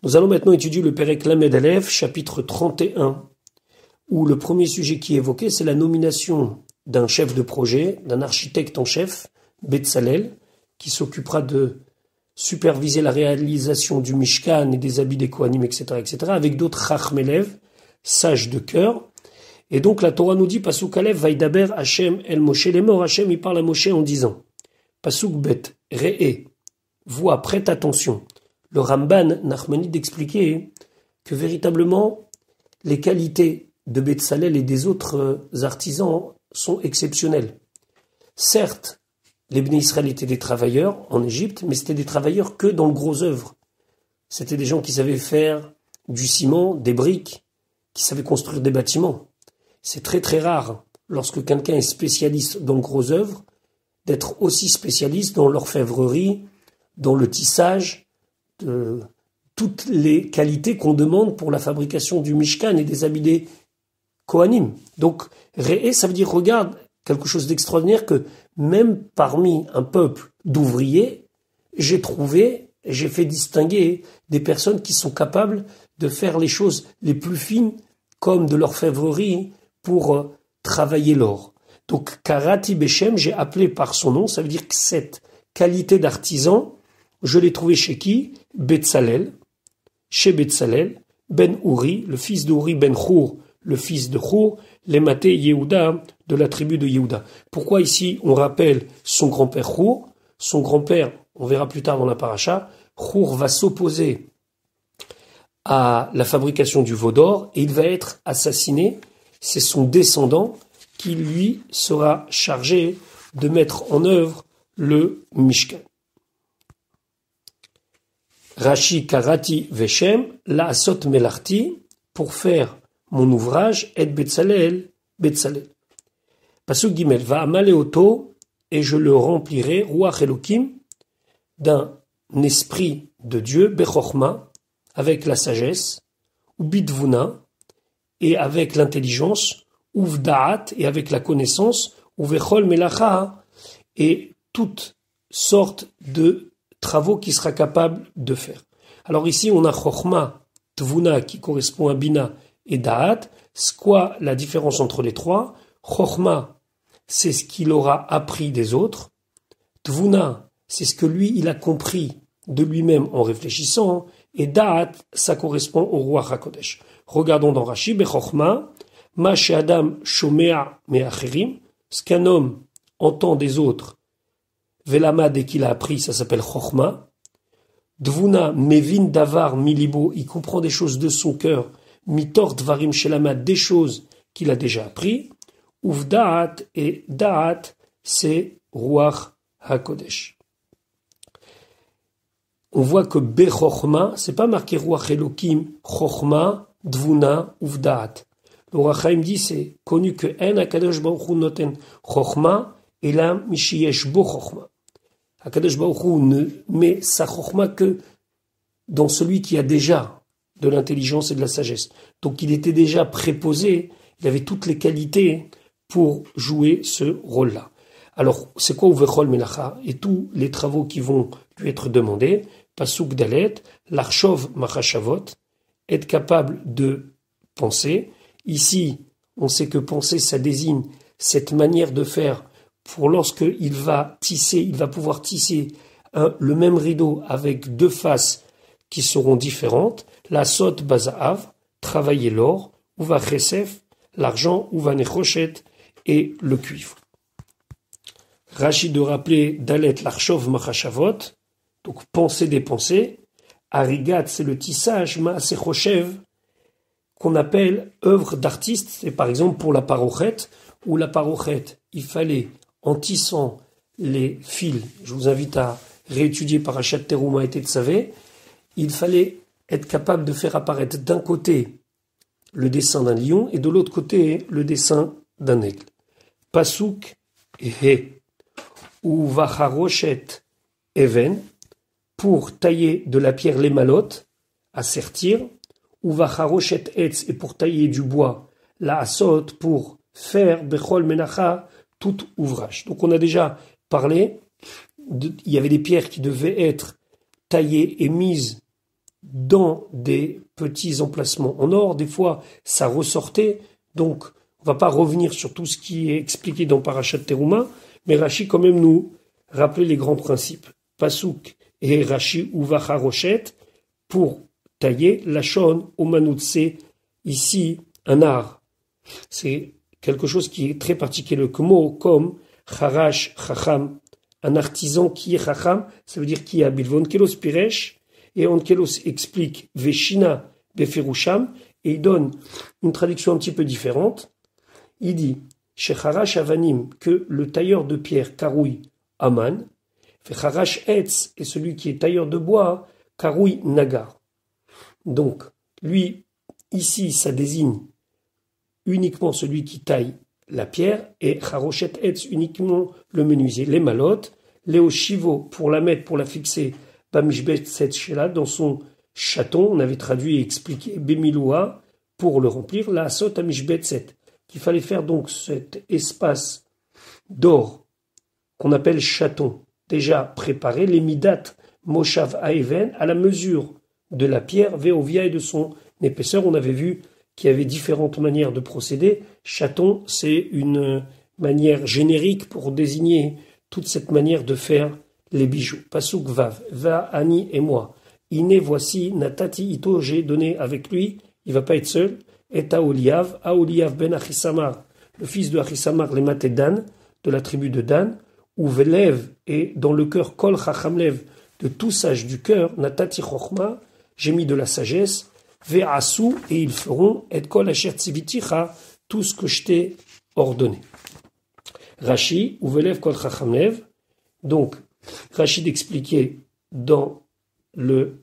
Nous allons maintenant étudier le Perek Lamed Aleph, chapitre 31, où le premier sujet qui est évoqué, c'est la nomination d'un chef de projet, d'un architecte en chef, Betzalel, qui s'occupera de superviser la réalisation du Mishkan et des habits des Kohanim, etc., avec d'autres Chachmelev, sages de cœur. Et donc la Torah nous dit, Pasuk Aleph, Vaidaber Hashem El Moshe, les morts, Hashem, il parle à Moshe en disant, Pasuk Bet, Re'e, vois, prête attention. Le Ramban Nachmanide expliquait que véritablement, les qualités de Betzalel et des autres artisans sont exceptionnelles. Certes, les Bnei Israël étaient des travailleurs en Égypte, mais c'était des travailleurs que dans le gros œuvre. C'était des gens qui savaient faire du ciment, des briques, qui savaient construire des bâtiments. C'est très très rare, lorsque quelqu'un est spécialiste dans le gros œuvre, d'être aussi spécialiste dans l'orfèvrerie, dans le tissage, de toutes les qualités qu'on demande pour la fabrication du Mishkan et des habits des Kohanim. Donc, Re'e, ça veut dire, regarde, quelque chose d'extraordinaire que même parmi un peuple d'ouvriers, j'ai fait distinguer des personnes qui sont capables de faire les choses les plus fines, comme de l'orfèvrerie, pour travailler l'or. Donc, Karati Beshem, j'ai appelé par son nom, ça veut dire que cette qualité d'artisan, je l'ai trouvé chez qui? Betzalel, chez Betzalel, Ben Uri, le fils d'Uri, Ben Chour, le fils de Chour, les Maté Yehuda, de la tribu de Yehuda. Pourquoi ici on rappelle son grand-père Chour? Son grand-père, on verra plus tard dans la paracha, Chour va s'opposer à la fabrication du veau d'or et il va être assassiné. C'est son descendant qui lui sera chargé de mettre en œuvre le Mishkan. Rashi Karati Veshem, la Asot Melarti, pour faire mon ouvrage, et Betzalel, Betzalel. Pasuk Gimel, va Amaleoto, et je le remplirai, Ruach Elokim, d'un esprit de Dieu, Bechorma, avec la sagesse, ou Bidvuna, et avec l'intelligence, ou Vdaat, et avec la connaissance, ou Vechol Melacha, et toutes sortes de travaux qu'il sera capable de faire. Alors ici, on a Chochma, Tvuna, qui correspond à Bina, et Da'at. C'est quoi la différence entre les trois? Chochma, c'est ce qu'il aura appris des autres. Tvuna, c'est ce que lui, il a compris de lui-même en réfléchissant. Et Da'at, ça correspond au roi HaKodesh. Regardons dans Rashi, Bechochma, Ma she'adam shomea me'acherim, ce qu'un homme entend des autres, Velama, dès qu'il a appris, ça s'appelle Chochma. Dvuna, Mevin Davar Milibo, il comprend des choses de son cœur. Mitor Dvarim Shelama, des choses qu'il a déjà appris. Uvdaat, et Daat, c'est Ruach HaKodesh. On voit que Bechochma, c'est pas marqué Ruach Elokim, Chochma, Dvuna, Uvdaat. Le Ruach Haim dit, c'est connu que En HaKadosh Baruch Hu Noten Chochma, et là, Mishiyesh Bo Chochma. HaKadosh Baruch Hu ne met sa chokhma que dans celui qui a déjà de l'intelligence et de la sagesse. Donc il était déjà préposé, il avait toutes les qualités pour jouer ce rôle-là. Alors, c'est quoi Uvechol Melacha? Et tous les travaux qui vont lui être demandés, Pasuk Dalet, l'Archov Machashavot, être capable de penser. Ici, on sait que penser, ça désigne cette manière de faire pour lorsque il va pouvoir tisser le même rideau avec deux faces qui seront différentes. La sot bazaav, travailler l'or, ou va chesef, l'argent, ou va nechoshet, et le cuivre. Rachid de rappeler Dalet l'archov machashavot, donc penser des pensées. Arigat, c'est le tissage, maaseh choshev, qu'on appelle œuvre d'artiste. C'est par exemple pour la parochet, où la parochet, il fallait en tissant les fils, je vous invite à réétudier Parashat Teruma et Tetzavé, il fallait être capable de faire apparaître d'un côté le dessin d'un lion et de l'autre côté le dessin d'un aigle. Pasuk He, ou Vacharoshet Even, pour tailler de la pierre les malotes, à sertir, ou Vacharoshet Etz, et pour tailler du bois, la Asot, pour faire Bechol Menacha, tout ouvrage. Donc on a déjà parlé, il y avait des pierres qui devaient être taillées et mises dans des petits emplacements en or. Des fois, ça ressortait. Donc, on va pas revenir sur tout ce qui est expliqué dans Parashat Teruma, mais Rashi quand même nous rappelait les grands principes. Pasuk et Rashi Uvacha Rochet pour tailler la shon au manoutse, ici un art. C'est quelque chose qui est très particulier. Comme Charash Chacham, un artisan qui est Chacham, ça veut dire qui est habile. Onkelos Piresh, et Onkelos explique Veshina Beferusham, et il donne une traduction un petit peu différente. Il dit chez Charash Avanim que le tailleur de pierre Karoui Aman, Charash Etz est celui qui est tailleur de bois Karoui Nagar. Donc, lui, ici, ça désigne uniquement celui qui taille la pierre, et Charochet Etz uniquement le menuisier. Les malotes, les oshivo pour la mettre, pour la fixer, Bamishbet Setchela, dans son chaton, on avait traduit et expliqué Bemiloua, pour le remplir, la Asot Amishbet Set, qu'il fallait faire donc cet espace d'or qu'on appelle chaton, déjà préparé, les midat Moshav Aeven, à la mesure de la pierre, Veovia et de son épaisseur. On avait vu qu'il y avait différentes manières de procéder. Chaton, c'est une manière générique pour désigner toute cette manière de faire les bijoux. Pasuk Vav, Va Ani et moi. Iné, voici, Natati Ito, j'ai donné avec lui, il va pas être seul, et Aoliav ben Achisamar, le fils de Achisamar, les maté Dan, de la tribu de Dan, ou Velev, et dans le cœur Kol Chachamlev, de tout sage du cœur, Natati Chochma, j'ai mis de la sagesse, Ve'asu, et ils feront, et Kol Asher Tziviticha, tout ce que je t'ai ordonné. Rashi, ou Velev Kol Chachamlev, donc, Rashi d'expliquer dans le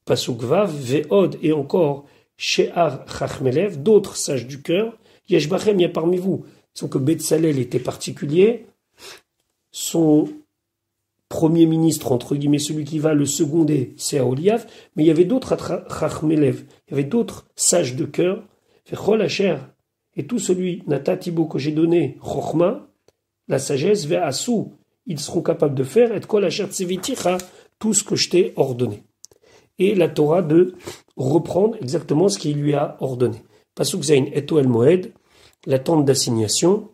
Pasuk Vav, Ve'od, et encore, She'ar Chachmelev, d'autres sages du cœur, Yeshbachem, il y a parmi vous, sont que Betzalel était particulier, son premier ministre, entre guillemets, celui qui va le seconder, c'est Aholiav, mais il y avait d'autres Chachmelev, il y avait d'autres sages de cœur, Vechol Asher, et tout celui, Natatibo, que j'ai donné, Chochma, la sagesse, Ve'asu, ils seront capables de faire, et Kol Asher Tziviticha, tout ce que je t'ai ordonné. Et la Torah de reprendre exactement ce qu'il lui a ordonné. Pasuk Zain Etoel Moed, la tente d'assignation,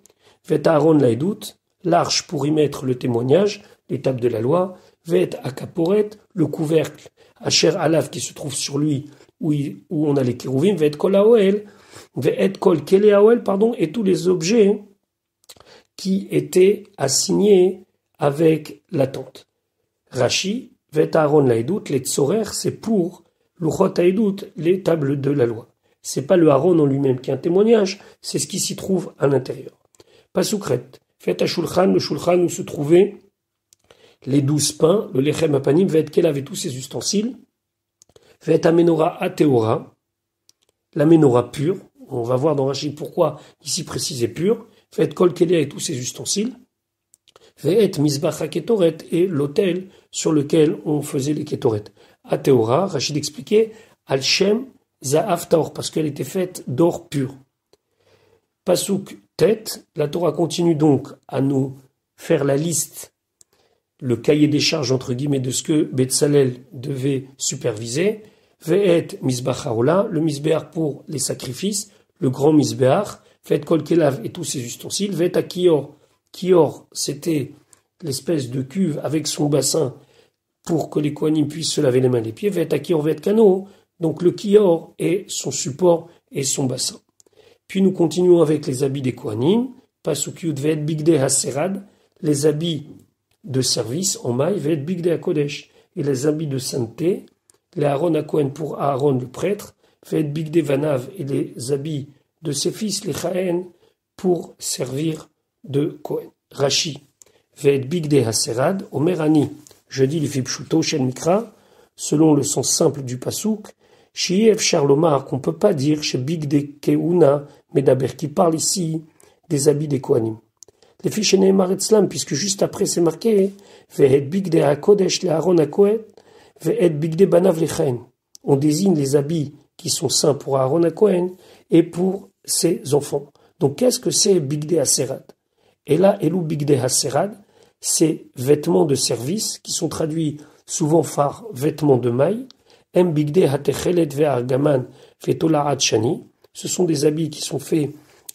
Vet Aaron Laedut, l'arche pour y mettre le témoignage, l'étape de la loi, Vet Akaporet, le couvercle, Asher Alav qui se trouve sur lui, où on a les kérouvim, Vet Kol Aoel, Vet Kol Kele Aoel, pardon, et tous les objets qui étaient assignés avec la tente. Rashi, Vet Aaron Laedut, les tsorer, c'est pour Luchot Haedut, les tables de la loi. C'est pas le Aaron en lui-même qui est un témoignage, c'est ce qui s'y trouve à l'intérieur. Pasukret, fait à Shulchan, le Shulchan où se trouvaient les 12 pains, le Lechem Apanim, Vet Kel avait tous ses ustensiles, Vet Amenora Ateora, la menorah pure, on va voir dans Rashi pourquoi ici précisé pure, Vet Kol Kelea et tous ses ustensiles, Vet Mizbach HaKetoret et l'autel sur lequel on faisait les Ketoret. Ateora, Rachid expliquait, Al-Shem Za'af Taor, parce qu'elle était faite d'or pur. Pasuk Tet, la Torah continue donc à nous faire la liste, le cahier des charges entre guillemets de ce que Betzalel devait superviser. Ve'et Mizbach Haola, le Mizbeach pour les sacrifices, le grand Mizbeach, Ve'et Kol Kelav et tous ses ustensiles, Ve'et Akior, Kior, c'était l'espèce de cuve avec son bassin pour que les Kohanim puissent se laver les mains et les pieds, Ve'et Akior, Ve'et Kano, donc le Kior est son support et son bassin. Puis nous continuons avec les habits des Kohanim, Pasuk Yud Ve'et Bigde HaSerad, les habits de service en maille, Ve'et Bigde HaKodesh, et les habits de sainteté, les Aaron HaKohen pour Aaron le prêtre, Ve'et Bigde Vanav, et les habits de ses fils, les Chaen, pour servir de Kohen. Rashi, Ve'et Bigde HaSerad, Omer Ani, je dis les Fipshuto Shen Mikra, selon le sens simple du Pasuk, Shiev Charlomar, qu'on ne peut pas dire chez Bigde Keuna, Medaber, qui parle ici des habits des Kohanim. Les fiches Neymar Etzlam, puisque juste après c'est marqué, Ve'et Bigde HaKodesh le Aaron HaKohen, Ve'et Bigde Banav lechaen. On désigne les habits qui sont saints pour Aaron HaKohen et pour ses enfants. Donc qu'est-ce que c'est Bigde HaSerad? Et là, Elou Bigde HaSerad, c'est vêtements de service qui sont traduits souvent par vêtements de maille. Em bigde hatechelet ve'argaman ve'tola'at shani. Ce sont des habits qui sont faits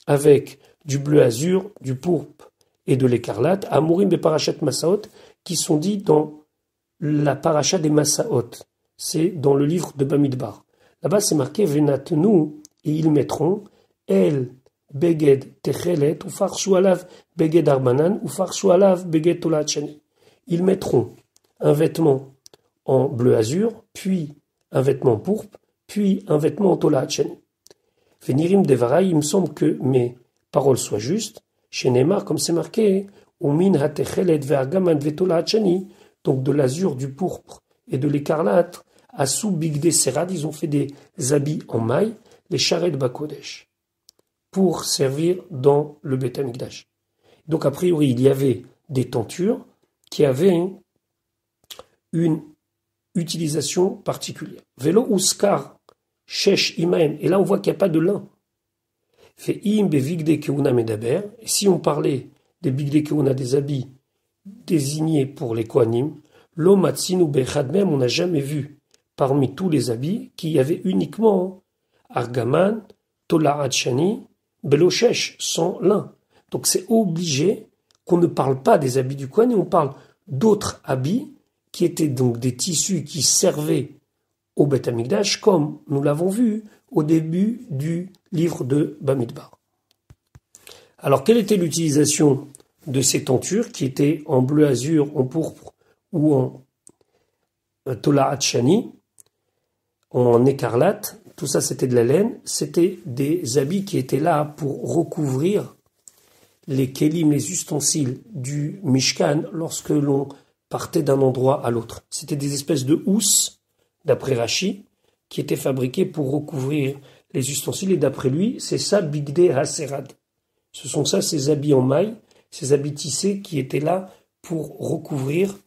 avec du bleu azur, du pourpre et de l'écarlate. Amurim be'parashat Masaot, qui sont dits dans la paracha des Masaot. C'est dans le livre de Bamidbar. Là-bas, c'est marqué Venatenu, et ils mettront El Beged Techelet, ou Farshu Alav Beged Arbanan, ou Farshu Alav Beged Tolat Shani. Ils mettront un vêtement en bleu azur, puis un vêtement pourpre, puis un vêtement en Tolat Shani. Venirim Devarai, il me semble que mes paroles soient justes. Chez Neymar, comme c'est marqué, Umin Hatechelet Ve'argaman Ve'tolat Shani, donc de l'azur, du pourpre et de l'écarlate, Assou Bigde Serad, ils ont fait des habits en maille, les charrettes Bakodesh, pour servir dans le Beth Amikdash. Donc a priori, il y avait des tentures qui avaient une utilisation particulière. Vélo Uskar, Shesh Imaen, et là on voit qu'il n'y a pas de lin. Fait Im Bevigde Keuna Medaber, et si on parlait des Bigde Keuna, des habits désignés pour les Kohanim, Lomatsinu Bechad, même on n'a jamais vu parmi tous les habits qu'il y avait uniquement Argaman, Tola'at Shani, Beloshesh, sans lin. Donc c'est obligé qu'on ne parle pas des habits du Kohen, et on parle d'autres habits qui étaient donc des tissus qui servaient au Beth Amikdash, comme nous l'avons vu au début du livre de Bamidbar. Alors quelle était l'utilisation de ces tentures qui étaient en bleu azur, en pourpre ou en Tola'at Shani, en écarlate? Tout ça c'était de la laine, c'était des habits qui étaient là pour recouvrir les kélim, les ustensiles du Mishkan lorsque l'on partait d'un endroit à l'autre. C'était des espèces de housses, d'après Rashi, qui étaient fabriquées pour recouvrir les ustensiles, et d'après lui, c'est ça Bigde Haserad. Ce sont ça, ces habits en maille, ces habits tissés qui étaient là pour recouvrir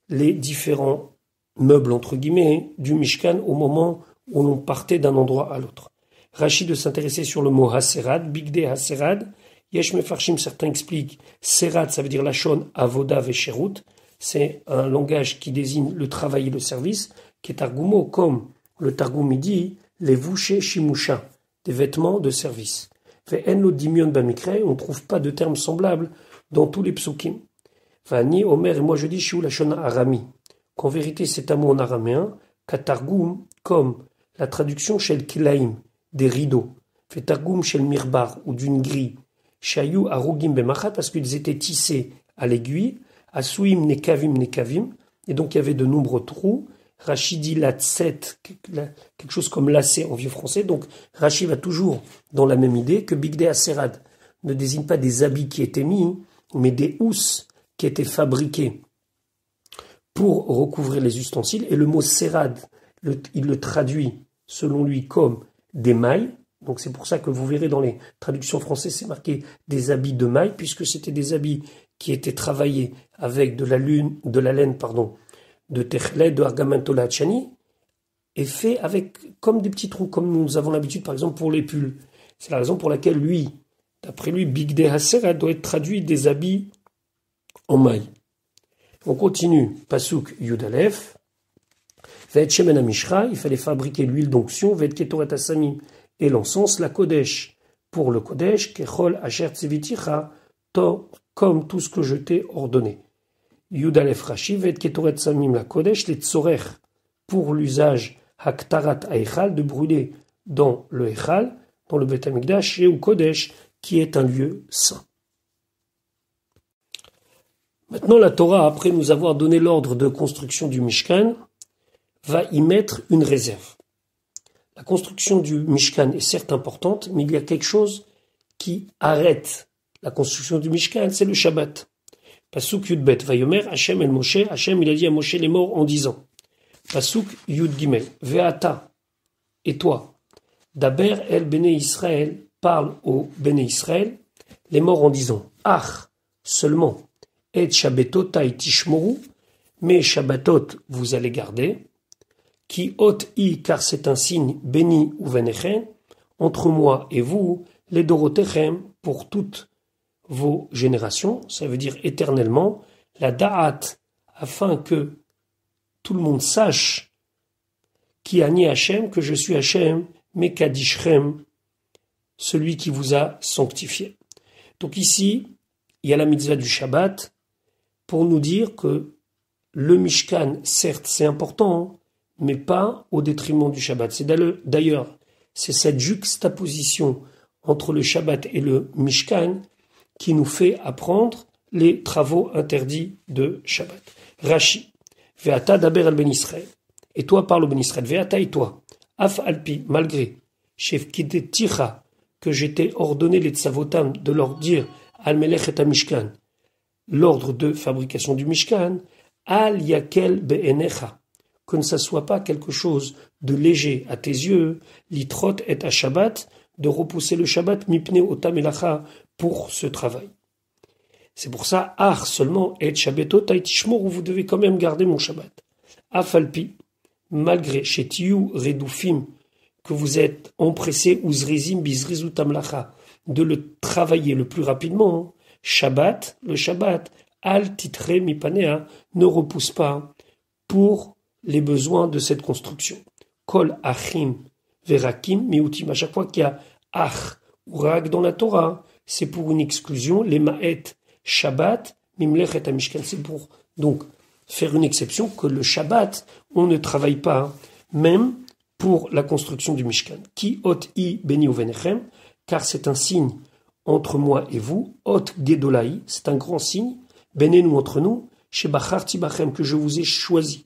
les différents meubles, entre guillemets, du Mishkan au moment où l'on partait d'un endroit à l'autre. Rashi de s'intéresser sur le mot Haserad, Bigde Haserad. Yesh Mefarshim, certains expliquent, Serad, ça veut dire Lachon, Avoda Vesherut. C'est un langage qui désigne le travail et le service, qui est Targumo, comme le Targum dit, les vouchés Shimusha, des vêtements de service. Fait En lo dimion bamikre, on ne trouve pas de termes semblables dans tous les psukim. Vani, Omer, et moi je dis Shiu Lachon Arami, qu'en vérité c'est un mot en araméen, Katargum, comme la traduction chez le Kilaim, des rideaux, fait Targum chez le Mirbar, ou d'une grille, Shayu Arugim Bemachat, parce qu'ils étaient tissés à l'aiguille, Asuim Nekavim, et donc il y avait de nombreux trous. Rashi dit latset, quelque chose comme lacet en vieux français, donc Rashi va toujours dans la même idée que Bigde Haserad ne désigne pas des habits qui étaient mis, mais des housses qui étaient fabriquées pour recouvrir les ustensiles, et le mot Serad, il le traduit selon lui comme des mailles. Donc c'est pour ça que vous verrez dans les traductions françaises, c'est marqué des habits de mailles, puisque c'était des habits qui étaient travaillés avec de la laine, de Techlet, de Argaman Tolat Shani, et fait avec comme des petits trous, comme nous avons l'habitude par exemple pour les pulls. C'est la raison pour laquelle d'après lui, Bigde Haserad doit être traduit des habits en maille. On continue, Pasuk Yudalef, Ve'et Shemen HaMishra, il fallait fabriquer l'huile d'onction, Ve'et Ketoret HaSamim, et l'encens, la Kodesh, pour le Kodesh, Kechol Asher Tziviticha, comme tout ce que je t'ai ordonné. Yudalef Rashi, Ve'et Ketoret Samim la Kodesh, les Tzorech, pour l'usage Haktarat Haechal, de brûler dans le Echal, dans le Beth Amikdash, et au Kodesh, qui est un lieu saint. Maintenant, la Torah, après nous avoir donné l'ordre de construction du Mishkan, va y mettre une réserve. La construction du Mishkan est certes importante, mais il y a quelque chose qui arrête la construction du Mishkan, c'est le Shabbat. Pasuk Yudbet, Vayomer, Hachem el Moshe, Hachem il a dit à Moshe les morts en disant, Pasuk Yud Gimel, Veata, et toi, Daber el Bene Israël, parle au Bene Israël, les morts en disant, Ach, seulement, Et Shabbatotai Tishmoru, mais Shabbatot vous allez garder, qui ot i, car c'est un signe béni ou venechem, entre moi et vous, les dorotechem, pour toutes vos générations, ça veut dire éternellement, la da'at, afin que tout le monde sache Ki ani Hachem, que je suis Hachem, Mekadishrem, celui qui vous a sanctifié. Donc ici, il y a la mitzvah du Shabbat pour nous dire que le Mishkan, certes, c'est important, mais pas au détriment du Shabbat. C'est d'ailleurs, c'est cette juxtaposition entre le Shabbat et le Mishkan qui nous fait apprendre les travaux interdits de Shabbat. Rashi, Ve'ata daber al ben Israël. Et toi parle au ben Israël. Ve'ata et toi. Af alpi, malgré. Chef ticha, que j'étais ordonné les tsavotam de leur dire al melech et Mishkan, l'ordre de fabrication du Mishkan, al yakel be'enecha, que ne ça soit pas quelque chose de léger à tes yeux, litrot et à Shabbat, de repousser le Shabbat, mipne otam elacha, pour ce travail. C'est pour ça, seulement, et Shabbatot taitishmor, où vous devez quand même garder mon Shabbat. Afalpi, malgré, chez Tiyu redoufim, que vous êtes empressé, uzrizim bizrizu tamlacha, de le travailler le plus rapidement, Shabbat, le Shabbat, al titre mipanea, ne repousse pas pour les besoins de cette construction. Kol achim verakim miutim, à chaque fois qu'il y a ach ou rag dans la Torah, c'est pour une exclusion, les ma'et Shabbat, mimlechet amishkan, c'est pour donc faire une exception que le Shabbat, on ne travaille pas, même pour la construction du Mishkan. Ki ot I beni uvenechem, car c'est un signe entre moi et vous, ot gedolai, c'est un grand signe, benenu entre nous, shebacharti bachem, que je vous ai choisi,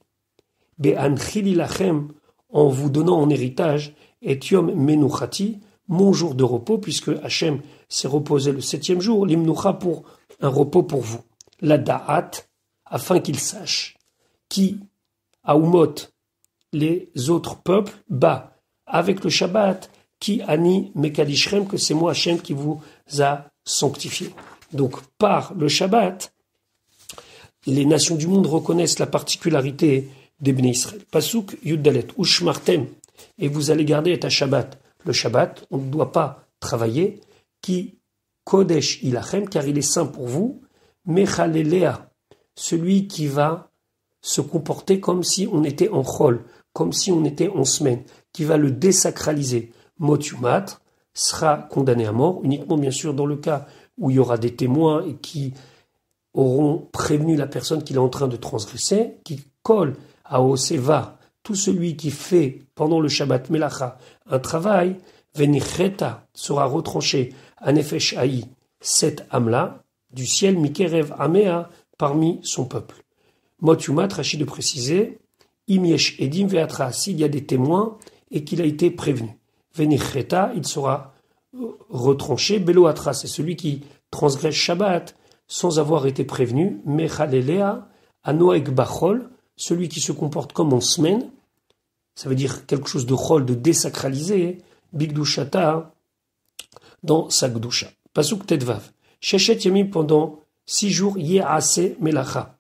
be'anchili lachem, en vous donnant en héritage, et yom menuchati, mon jour de repos, puisque Hachem s'est reposé le 7e jour, l'imnucha pour un repos pour vous. La da'at, afin qu'il sache, qui, aumot, les autres peuples, avec le Shabbat, qui ani mekadishrem, que c'est moi Hachem qui vous a sanctifié. Donc, par le Shabbat, les nations du monde reconnaissent la particularité des Bnei Israël. Pasuk Yuddalet, Ushmartem, et vous allez garder et à Shabbat. Le Shabbat, on ne doit pas travailler, qui Kodesh ilachem, car il est saint pour vous, Mechalelea, celui qui va se comporter comme si on était en chol, comme si on était en semaine, qui va le désacraliser. Motumat sera condamné à mort, uniquement bien sûr dans le cas où il y aura des témoins et qui auront prévenu la personne qu'il est en train de transgresser, qui colle à Oseva, tout celui qui fait pendant le Shabbat Melacha un travail, Venicheta sera retranché à Nefesh Haï, cette âme-là, du ciel, Mikerev Amea, parmi son peuple. Motumat, Rachid de préciser, Imiesh Edim Veatra, s'il y a des témoins et qu'il a été prévenu. Venicheta, il sera retranché, Beloatra, c'est celui qui transgresse Shabbat sans avoir été prévenu, Mechalelea, Anoeg Bachol, celui qui se comporte comme en semaine, ça veut dire quelque chose de chol, de désacralisé, Bigdushata, dans sa gdusha. Pasuk Tedvav. Shechet Yamim, pendant 6 jours, Ye'ase Melacha.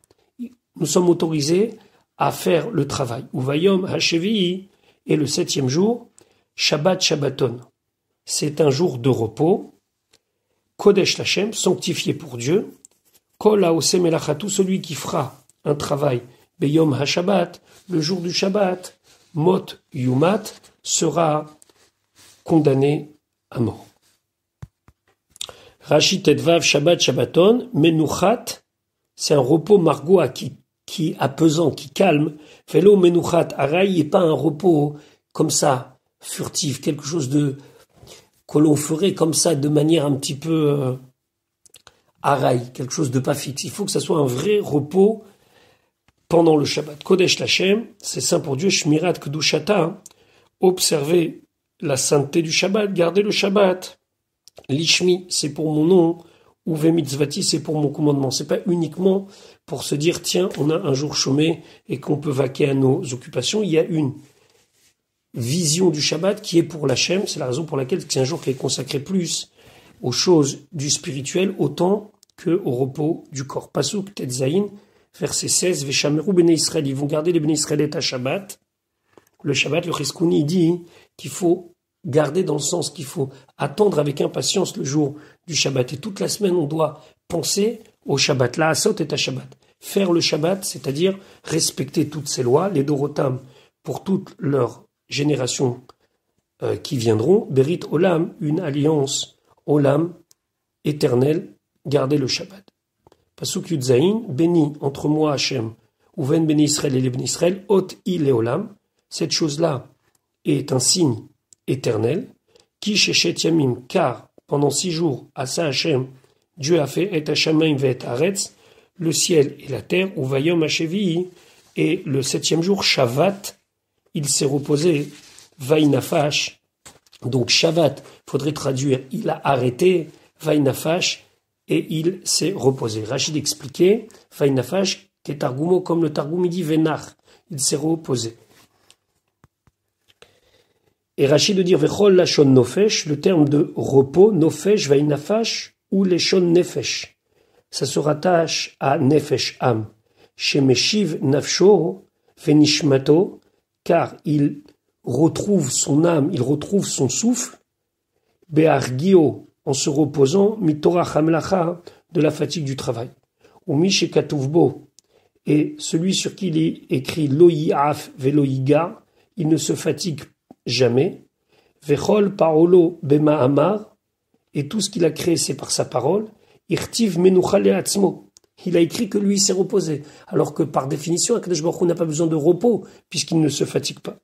Nous sommes autorisés à faire le travail. Uvayom Hashevi, et le 7e jour, Shabbat Shabbaton. C'est un jour de repos. Kodesh Lachem, sanctifié pour Dieu. Kol Haose Melacha, tout celui qui fera un travail, Beyom HaShabbat, le jour du Shabbat, Mot Yumat, sera condamné à mort. Rashi Tedvav Shabbat Shabbaton, Menuchat, c'est un repos margot qui apaisant, qui calme. Velo Menuchat Arai, et pas un repos comme ça, furtif, quelque chose que l'on ferait comme ça de manière un petit peu Arai, quelque chose de pas fixe. Il faut que ça soit un vrai repos pendant le Shabbat. Kodesh Lachem, c'est saint pour Dieu, Shmirat Kedushata, observer la sainteté du Shabbat, garder le Shabbat. Lishmi, c'est pour mon nom, Uve Mitzvati, c'est pour mon commandement. C'est pas uniquement pour se dire, tiens, on a un jour chômé et qu'on peut vaquer à nos occupations. Il y a une vision du Shabbat qui est pour l'Hachem. C'est la raison pour laquelle c'est un jour qui est consacré plus aux choses du spirituel autant que au repos du corps. Pasuk Tetzaïn, verset 16, Veshameru Bnei Israël, ils vont garder les Bnei Israël à Shabbat. Le Shabbat, le Chizkouni dit qu'il faut garder dans le sens qu'il faut attendre avec impatience le jour du Shabbat. Et toute la semaine, on doit penser au Shabbat. La Asot est à Shabbat. Faire le Shabbat, c'est-à-dire respecter toutes ces lois, les Dorotam pour toute leur générations qui viendront, Berit Olam, une alliance Olam, éternelle, gardez le Shabbat. Pasuk Yudzaïn, béni entre moi Hachem, Uven béni Israël et les béni Israël, Ot il et Olam, cette chose-là est un signe éternel, Ki Shechet Yamim, car pendant 6 jours, Asa Hachem, Dieu a fait et Hashamayim ve et Haaretz, le ciel et la terre, ou Vayom Hashevi, et le 7e jour, Shavat, il s'est reposé, Vaïnafash, donc Shavat, faudrait traduire, il a arrêté, Vaïnafash, et il s'est reposé. Rachid expliquait, Vaïnafash, qui est Targumo, comme le Targum, il dit Venach, il s'est reposé. Et Rachid de dire Vechol Lachon Nofesh, le terme de repos, Nofesh, Vaïnafash, ou Leshon Nefesh. Ça se rattache à Nefesh Am. Shemeshiv Nafsho, Venishmato, car il retrouve son âme, il retrouve son souffle, Be'argio, en se reposant, Mitorach Hamlacha, de la fatigue du travail. Ou Mishekatuvbo, et celui sur qui il est écrit Loïaf Veloïga, il ne se fatigue jamais. Vechol Paolo Bema Amar, et tout ce qu'il a créé, c'est par sa parole. Irtiv Menuchale Atzmo. Il a écrit que lui s'est reposé. Alors que par définition, Akadosh Baruch Hu n'a pas besoin de repos, puisqu'il ne se fatigue pas.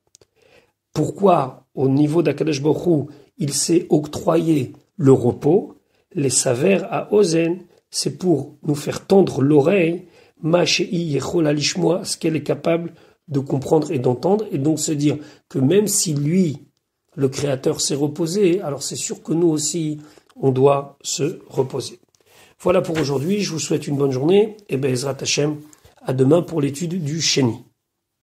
Pourquoi, au niveau d'Akadosh Baruch Hu, il s'est octroyé le repos? Les savers à Ozen, c'est pour nous faire tendre l'oreille, Ma'shei Yechol Alishmoa, ce qu'elle est capable de comprendre et d'entendre, et donc se dire que même si lui, le Créateur, s'est reposé, alors c'est sûr que nous aussi, on doit se reposer. Voilà pour aujourd'hui, je vous souhaite une bonne journée, et Be'ezrat Hashem, à demain pour l'étude du Sheni.